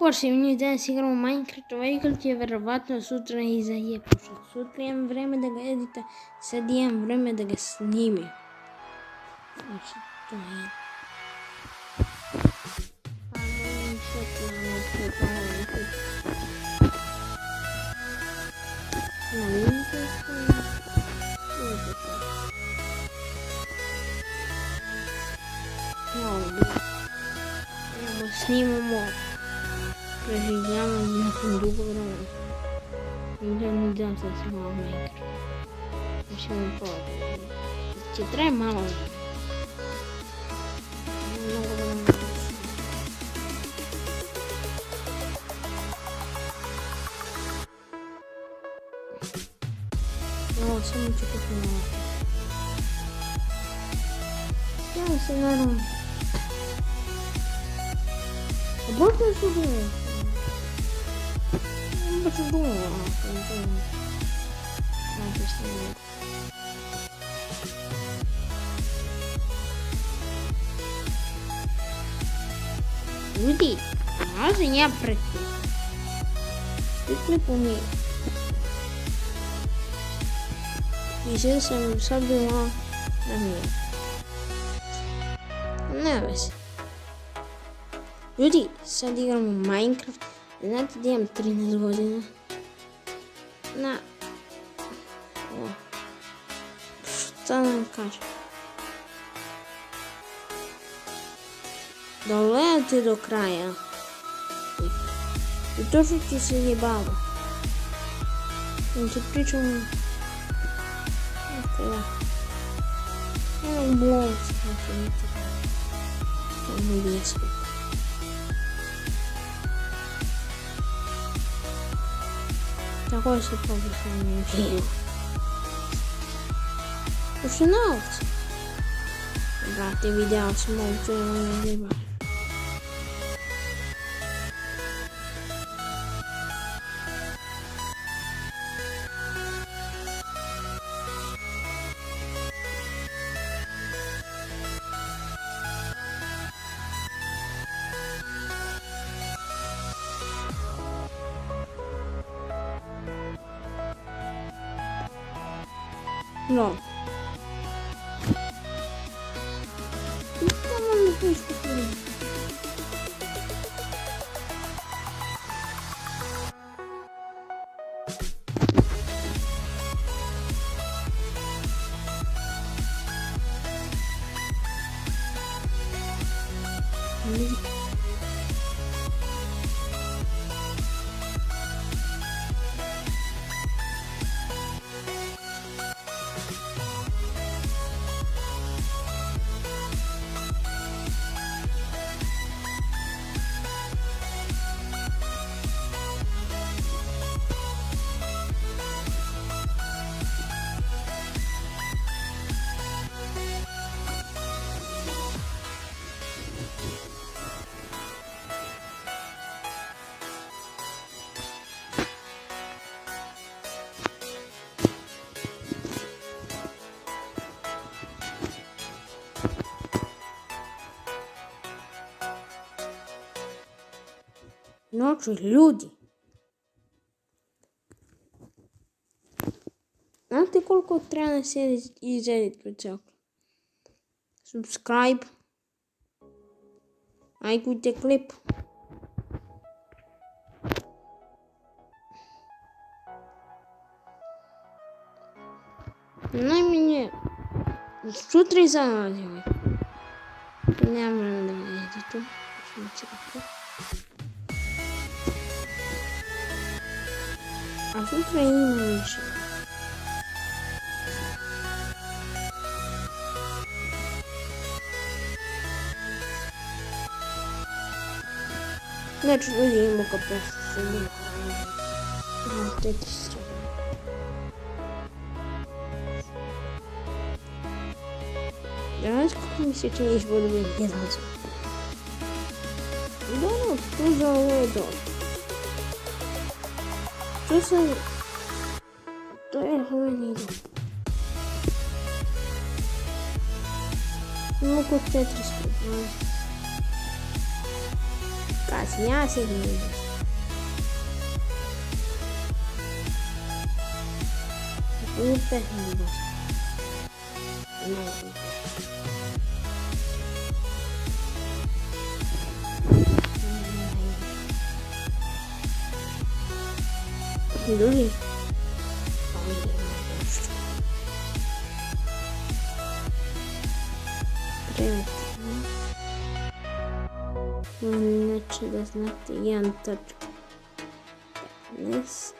Porsche, mi danas igramo Minecraft, ovaj igra će verovatno sutra izađe, pošto sutra imam vreme da ga edita, sad imam vreme da ga snimim. Znači, to je. Pa moram šeti na neki plan. Na vidite što je. Vidite to. Evo, snimamo. Preživljavamo nakon dugo vremena. Ne dam sad se malo Minecraft. Još imam pola. Će traje malo vremena. Mnogo vremena. Ovo samo ću kako malo. Ja se naravno. A možda je su gledali? Baš je dugo, znate što je. Ljudi, nalazim ja pretklip. Priklipom je. I sad sam sad bila na mir. Ne vezi. Ljudi, sad igramo Minecraft. Znate da imam 13 godina. Šta nam kažem? Da gledate do kraja. I to što ti se jebava. Znači pričamo. Imam blogci. Imam lijesku. Tako je se površeno živo. Ušte novce. Brate, video sam ovdje i ono ne baš. No. Tamo mi pušku prvi. Noću ljudi. Znate koliko treba na sjediti i izrediti po celu? Subscribe. Lajkujte klip. Najmanje sutra i zanalazimo. Nemam vremena da me editu. A sutra ima više. Znači ljudi imamo kao pesce. Imamo teti strane. Danas kako mi se čini budu biti jedan zvuk. Dobro, tu za ovo je dobro. Tu sam... To je meni dobro. Imamo kod 400. Pazi, ja se ne. Upe, ne boš. Ne. Drugi. Znači da znate 1.15.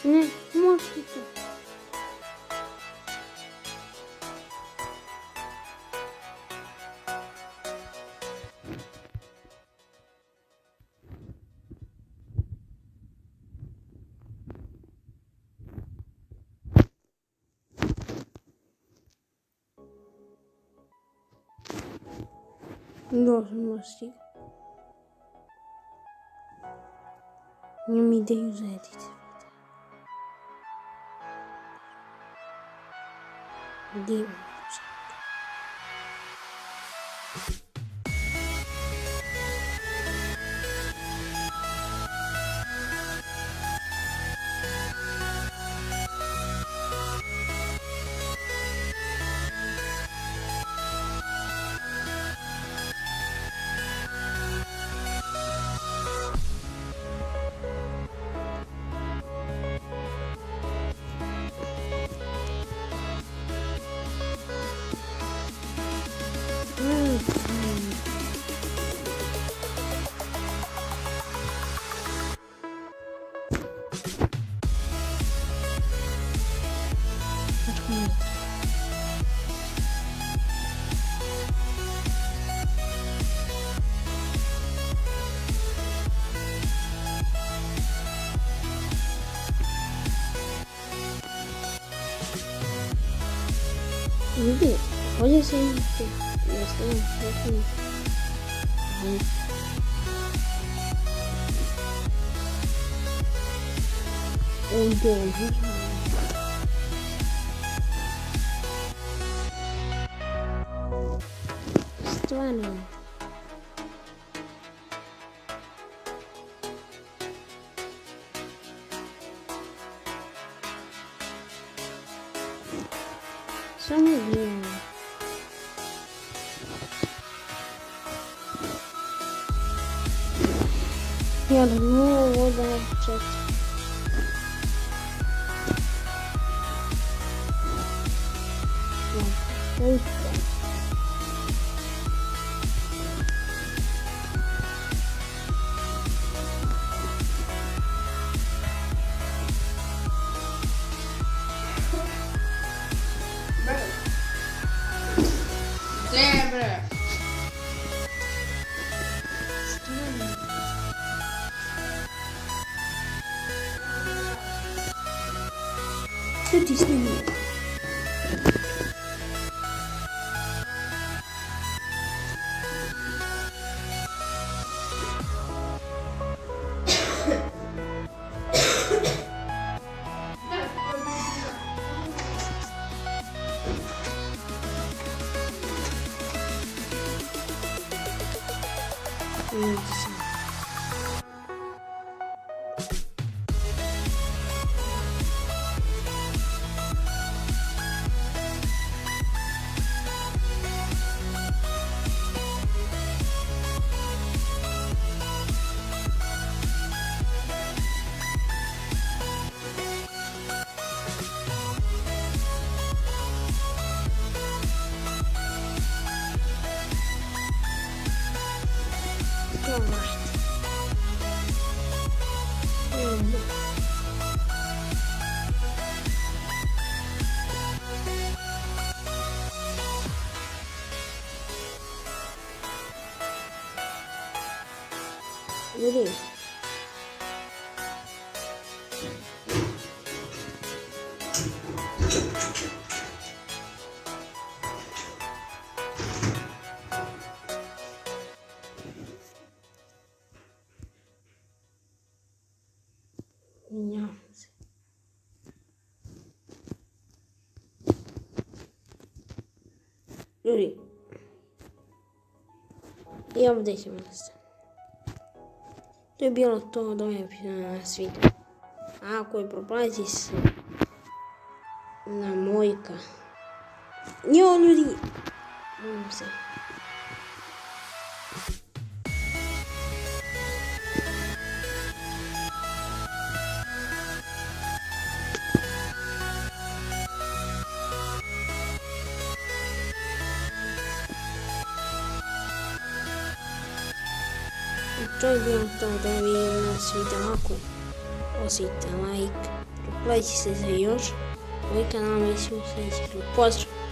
Ne, možete. Dožnosti. Imam ideju za edit. Gdje Люди, ходят с ним, Stvarno. Samo vrijeme. Jel, ovo da čekam. pritisni mi. Really? Vediamo se... Ljudi, i ovdje ćemo ostati. To je bilo to od ove svita. Ako je proplatiti se na mojka. Jo, ljudi! Molim se. To je bilo to od ove svita. Ako osvijete like, proplatiti se za još. Moj kanal, mislim, sljedeći klub. Pozdrav!